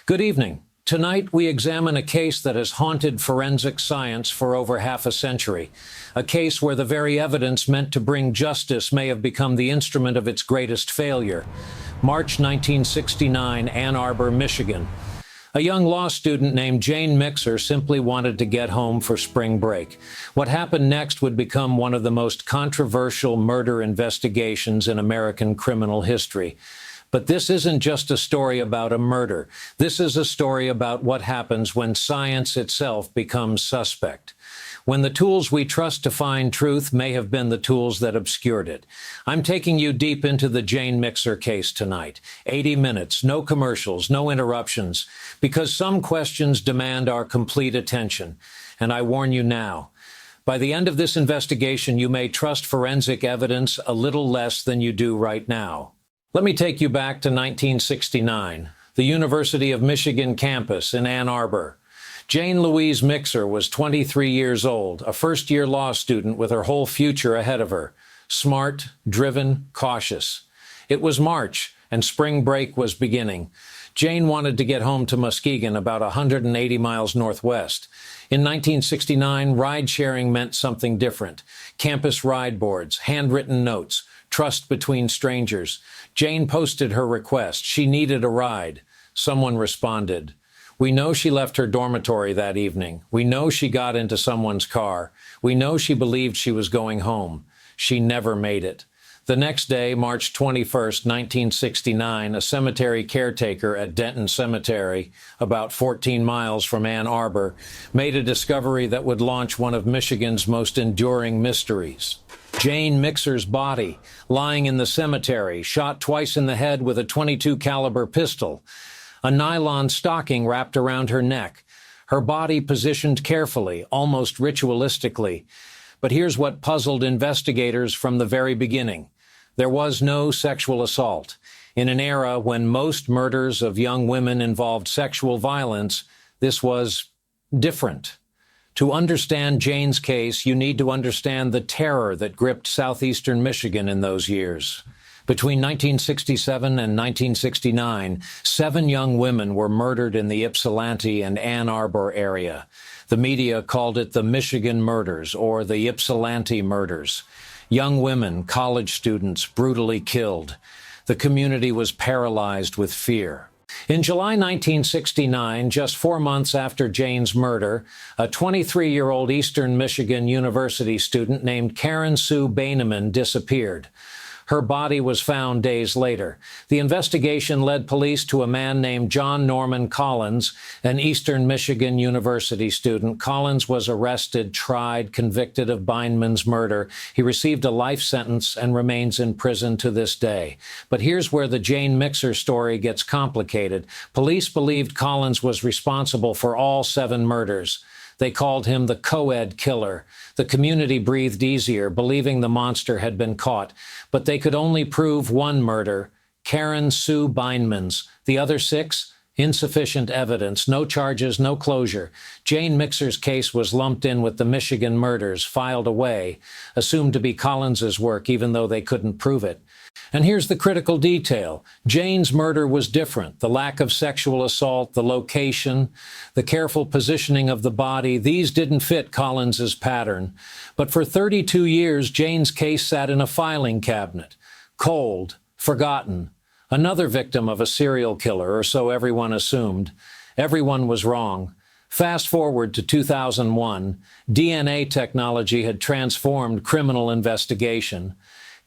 Good evening. Tonight, we examine a case that has haunted forensic science for over half a century. A case where the very evidence meant to bring justice may have become the instrument of its greatest failure. March 1969, Ann Arbor, Michigan. A young law student named Jane Mixer simply wanted to get home for spring break. What happened next would become one of the most controversial murder investigations in American criminal history. But this isn't just a story about a murder. This is a story about what happens when science itself becomes suspect. When the tools we trust to find truth may have been the tools that obscured it. I'm taking you deep into the Jane Mixer case tonight. 80 minutes, no commercials, no interruptions, because some questions demand our complete attention. And I warn you now, by the end of this investigation, you may trust forensic evidence a little less than you do right now. Let me take you back to 1969, the University of Michigan campus in Ann Arbor. Jane Louise Mixer was 23 years old, a first-year law student with her whole future ahead of her. Smart, driven, cautious. It was March, and spring break was beginning. Jane wanted to get home to Muskegon, about 180 miles northwest. In 1969, ride-sharing meant something different. Campus ride boards, handwritten notes, trust between strangers. Jane posted her request. She needed a ride. Someone responded. We know she left her dormitory that evening. We know she got into someone's car. We know she believed she was going home. She never made it. The next day, March 21st, 1969, a cemetery caretaker at Denton Cemetery, about 14 miles from Ann Arbor, made a discovery that would launch one of Michigan's most enduring mysteries. Jane Mixer's body, lying in the cemetery, shot twice in the head with a .22 caliber pistol. A nylon stocking wrapped around her neck. Her body positioned carefully, almost ritualistically. But here's what puzzled investigators from the very beginning. There was no sexual assault. In an era when most murders of young women involved sexual violence, this was different. To understand Jane's case, you need to understand the terror that gripped southeastern Michigan in those years. Between 1967 and 1969, 7 young women were murdered in the Ypsilanti and Ann Arbor area. The media called it the Michigan Murders or the Ypsilanti Murders. Young women, college students, brutally killed. The community was paralyzed with fear. In July 1969, just 4 months after Jane's murder, a 23-year-old Eastern Michigan University student named Karen Sue Baineman disappeared. Her body was found days later. The investigation led police to a man named John Norman Collins, an Eastern Michigan University student. Collins was arrested, tried, convicted of Baineman's murder. He received a life sentence and remains in prison to this day. But here's where the Jane Mixer story gets complicated. Police believed Collins was responsible for all 7 murders. They called him the co-ed killer. The community breathed easier, believing the monster had been caught. But they could only prove one murder, Karen Sue Baineman's. The other 6? Insufficient evidence, no charges, no closure. Jane Mixer's case was lumped in with the Michigan murders, filed away, assumed to be Collins's work, even though they couldn't prove it. And here's the critical detail. Jane's murder was different. The lack of sexual assault, the location, the careful positioning of the body, these didn't fit Collins's pattern. But for 32 years, Jane's case sat in a filing cabinet. Cold, forgotten. Another victim of a serial killer, or so everyone assumed. Everyone was wrong. Fast forward to 2001, DNA technology had transformed criminal investigation.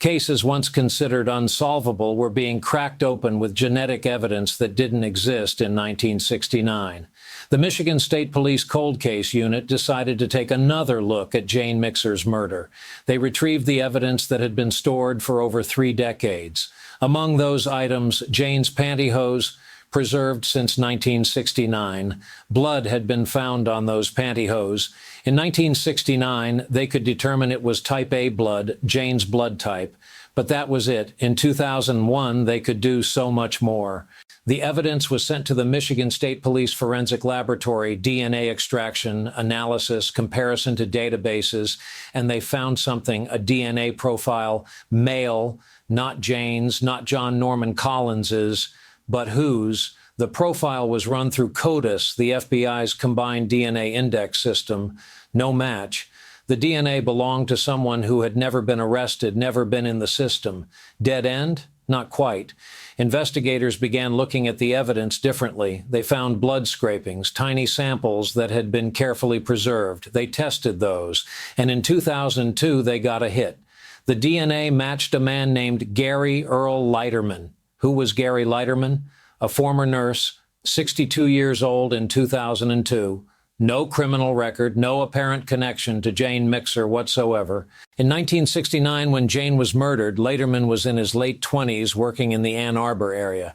Cases once considered unsolvable were being cracked open with genetic evidence that didn't exist in 1969. The Michigan State Police Cold Case Unit decided to take another look at Jane Mixer's murder. They retrieved the evidence that had been stored for over 3 decades. Among those items, Jane's pantyhose, preserved since 1969. Blood had been found on those pantyhose. In 1969, they could determine it was type A blood, Jane's blood type. But that was it. In 2001, they could do so much more. The evidence was sent to the Michigan State Police Forensic Laboratory, DNA extraction, analysis, comparison to databases, and they found something, a DNA profile, male, not Jane's, not John Norman Collins's, but whose? The profile was run through CODIS, the FBI's combined DNA index system. No match. The DNA belonged to someone who had never been arrested, never been in the system. Dead end? Not quite. Investigators began looking at the evidence differently. They found blood scrapings, tiny samples that had been carefully preserved. They tested those, and in 2002 they got a hit. The DNA matched a man named Gary Earl Leiterman. Who was Gary Leiterman? A former nurse, 62 years old in 2002. No criminal record, no apparent connection to Jane Mixer whatsoever. In 1969, when Jane was murdered, Leiterman was in his late 20s working in the Ann Arbor area.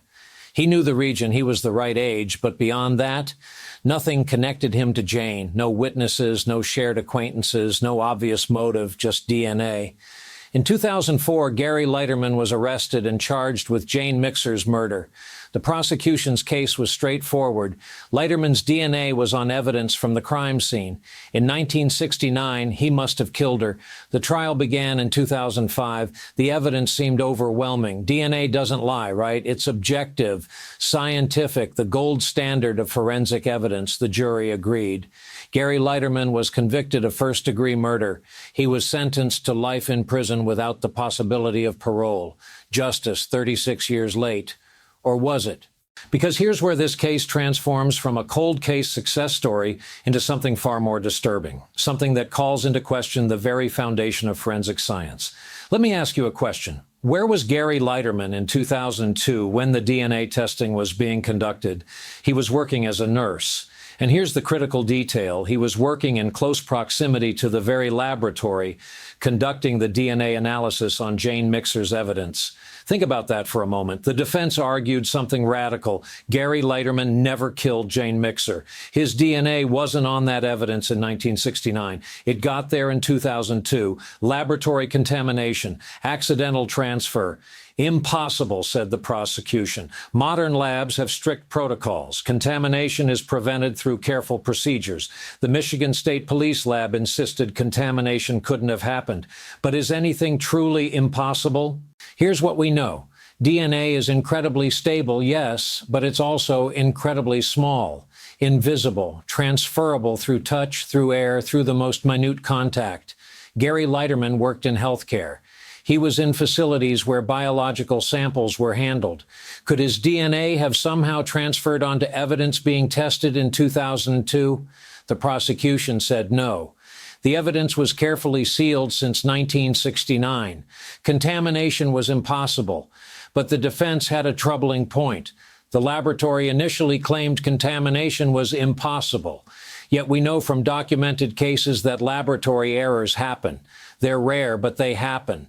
He knew the region, he was the right age, but beyond that, nothing connected him to Jane. No witnesses, no shared acquaintances, no obvious motive, just DNA. In 2004, Gary Leiterman was arrested and charged with Jane Mixer's murder. The prosecution's case was straightforward. Leiterman's DNA was on evidence from the crime scene. In 1969, he must have killed her. The trial began in 2005. The evidence seemed overwhelming. DNA doesn't lie, right? It's objective, scientific, the gold standard of forensic evidence, the jury agreed. Gary Leiterman was convicted of first-degree murder. He was sentenced to life in prison without the possibility of parole. Justice 36 years late. Or was it? Because here's where this case transforms from a cold case success story into something far more disturbing, something that calls into question the very foundation of forensic science. Let me ask you a question. Where was Gary Leiterman in 2002 when the DNA testing was being conducted? He was working as a nurse. And here's the critical detail. He was working in close proximity to the very laboratory conducting the DNA analysis on Jane Mixer's evidence. Think about that for a moment. The defense argued something radical. Gary Leiterman never killed Jane Mixer. His DNA wasn't on that evidence in 1969. It got there in 2002. Laboratory contamination, accidental transfer. Impossible, said the prosecution. Modern labs have strict protocols. Contamination is prevented through careful procedures. The Michigan State Police Lab insisted contamination couldn't have happened. But is anything truly impossible? Here's what we know. DNA is incredibly stable, yes, but it's also incredibly small, invisible, transferable through touch, through air, through the most minute contact. Gary Leiterman worked in healthcare. He was in facilities where biological samples were handled. Could his DNA have somehow transferred onto evidence being tested in 2002? The prosecution said no. The evidence was carefully sealed since 1969. Contamination was impossible, but the defense had a troubling point. The laboratory initially claimed contamination was impossible. Yet we know from documented cases that laboratory errors happen. They're rare, but they happen.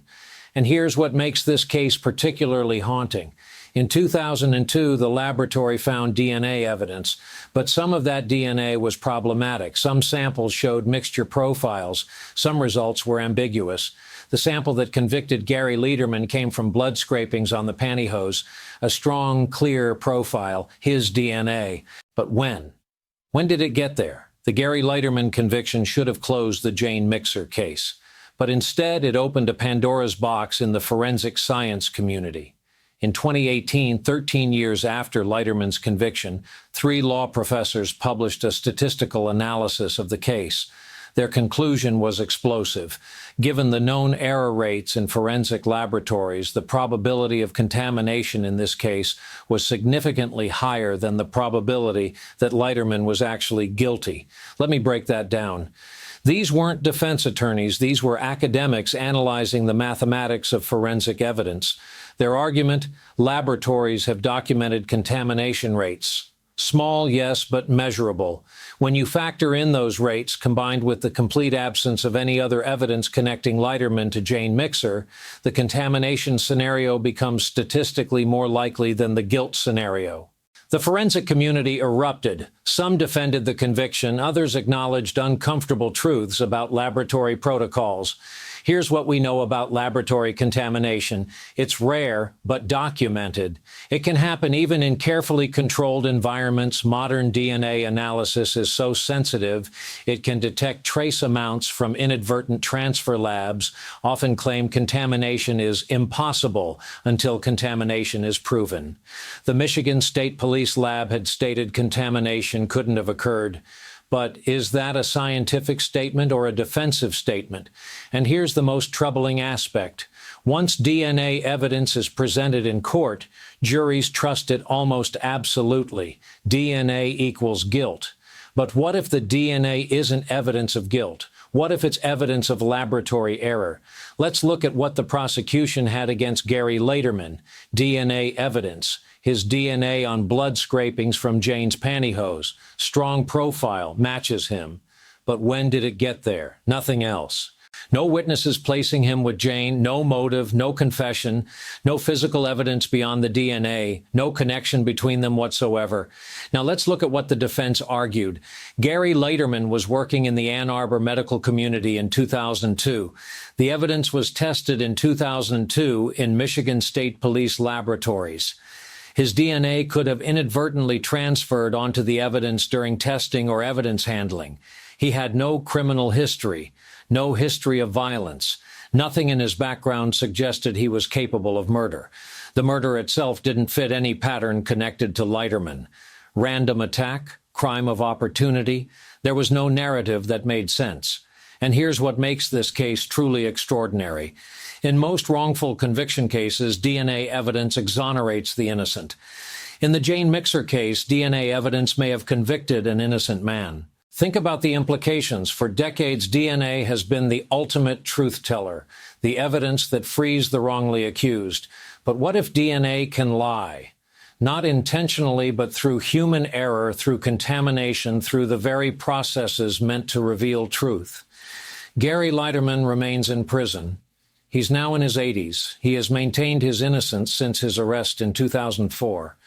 And here's what makes this case particularly haunting. In 2002, the laboratory found DNA evidence, but some of that DNA was problematic. Some samples showed mixture profiles. Some results were ambiguous. The sample that convicted Gary Leiterman came from blood scrapings on the pantyhose, a strong, clear profile, his DNA. But when? When did it get there? The Gary Leiterman conviction should have closed the Jane Mixer case. But instead, it opened a Pandora's box in the forensic science community. In 2018, 13 years after Leiterman's conviction, 3 law professors published a statistical analysis of the case. Their conclusion was explosive. Given the known error rates in forensic laboratories, the probability of contamination in this case was significantly higher than the probability that Leiterman was actually guilty. Let me break that down. These weren't defense attorneys. These were academics analyzing the mathematics of forensic evidence. Their argument, laboratories have documented contamination rates. Small, yes, but measurable. When you factor in those rates, combined with the complete absence of any other evidence connecting Leiterman to Jane Mixer, the contamination scenario becomes statistically more likely than the guilt scenario. The forensic community erupted. Some defended the conviction, others acknowledged uncomfortable truths about laboratory protocols. Here's what we know about laboratory contamination. It's rare, but documented. It can happen even in carefully controlled environments. Modern DNA analysis is so sensitive, it can detect trace amounts from inadvertent transfer labs, often claim contamination is impossible until contamination is proven. The Michigan State Police lab had stated contamination couldn't have occurred. But is that a scientific statement or a defensive statement? And here's the most troubling aspect. Once DNA evidence is presented in court, juries trust it almost absolutely. DNA equals guilt. But what if the DNA isn't evidence of guilt? What if it's evidence of laboratory error? Let's look at what the prosecution had against Gary Leiterman. DNA evidence. His DNA on blood scrapings from Jane's pantyhose. Strong profile, matches him. But when did it get there? Nothing else. No witnesses placing him with Jane, no motive, no confession, no physical evidence beyond the DNA, no connection between them whatsoever. Now let's look at what the defense argued. Gary Leiterman was working in the Ann Arbor medical community in 2002. The evidence was tested in 2002 in Michigan State Police laboratories. His DNA could have inadvertently transferred onto the evidence during testing or evidence handling. He had no criminal history, no history of violence. Nothing in his background suggested he was capable of murder. The murder itself didn't fit any pattern connected to Leiterman. Random attack, crime of opportunity. There was no narrative that made sense. And here's what makes this case truly extraordinary. In most wrongful conviction cases, DNA evidence exonerates the innocent. In the Jane Mixer case, DNA evidence may have convicted an innocent man. Think about the implications. For decades, DNA has been the ultimate truth teller, the evidence that frees the wrongly accused. But what if DNA can lie? Not intentionally, but through human error, through contamination, through the very processes meant to reveal truth. Gary Leiterman remains in prison. He's now in his 80s. He has maintained his innocence since his arrest in 2004.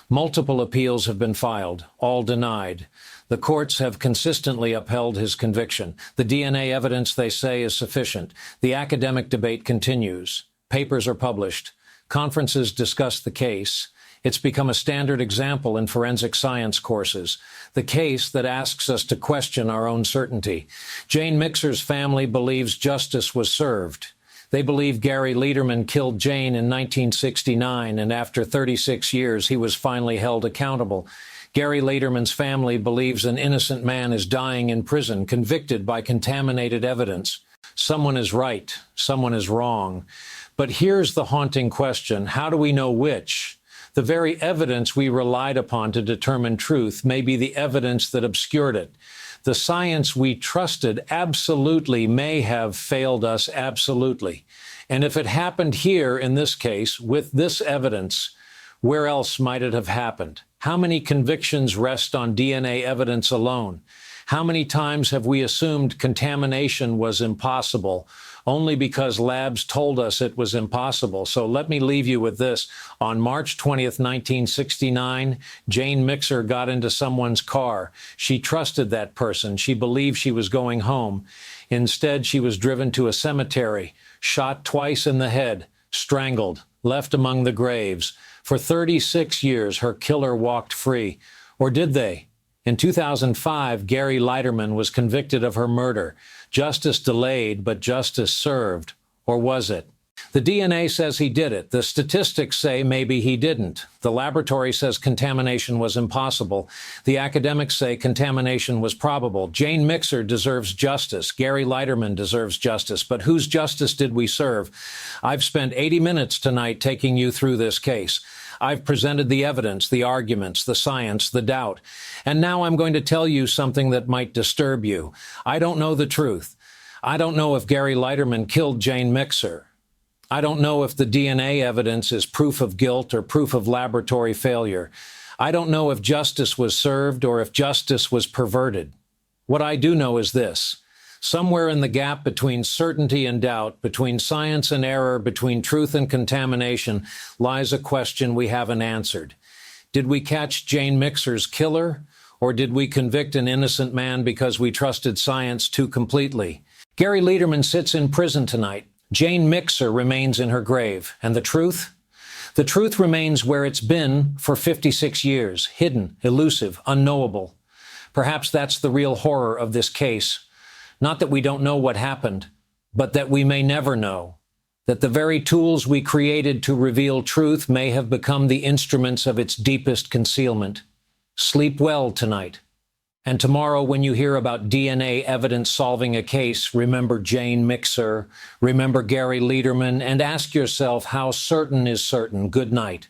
Multiple appeals have been filed, all denied. The courts have consistently upheld his conviction. The DNA evidence, they say, is sufficient. The academic debate continues. Papers are published. Conferences discuss the case. It's become a standard example in forensic science courses, the case that asks us to question our own certainty. Jane Mixer's family believes justice was served. They believe Gary Leiterman killed Jane in 1969, and after 36 years, he was finally held accountable. Gary Leiterman's family believes an innocent man is dying in prison, convicted by contaminated evidence. Someone is right, someone is wrong. But here's the haunting question: how do we know which? The very evidence we relied upon to determine truth may be the evidence that obscured it. The science we trusted absolutely may have failed us absolutely. And if it happened here in this case, with this evidence, where else might it have happened? How many convictions rest on DNA evidence alone? How many times have we assumed contamination was impossible only because labs told us it was impossible? So let me leave you with this. On March 20th, 1969, Jane Mixer got into someone's car. She trusted that person. She believed she was going home. Instead, she was driven to a cemetery, shot twice in the head, strangled, left among the graves. For 36 years, her killer walked free. Or did they? In 2005, Gary Leiterman was convicted of her murder. Justice delayed, but justice served. Or was it? The DNA says he did it. The statistics say maybe he didn't. The laboratory says contamination was impossible. The academics say contamination was probable. Jane Mixer deserves justice. Gary Leiterman deserves justice. But whose justice did we serve? I've spent 80 minutes tonight taking you through this case. I've presented the evidence, the arguments, the science, the doubt. And now I'm going to tell you something that might disturb you. I don't know the truth. I don't know if Gary Leiterman killed Jane Mixer. I don't know if the DNA evidence is proof of guilt or proof of laboratory failure. I don't know if justice was served or if justice was perverted. What I do know is this: somewhere in the gap between certainty and doubt, between science and error, between truth and contamination, lies a question we haven't answered. Did we catch Jane Mixer's killer, or did we convict an innocent man because we trusted science too completely? Gary Leiterman sits in prison tonight. Jane Mixer remains in her grave. And the truth? The truth remains where it's been for 56 years, hidden, elusive, unknowable. Perhaps that's the real horror of this case. Not that we don't know what happened, but that we may never know. That the very tools we created to reveal truth may have become the instruments of its deepest concealment. Sleep well tonight. And tomorrow, when you hear about DNA evidence solving a case, remember Jane Mixer, remember Gary Leiterman, and ask yourself how certain is certain. Good night.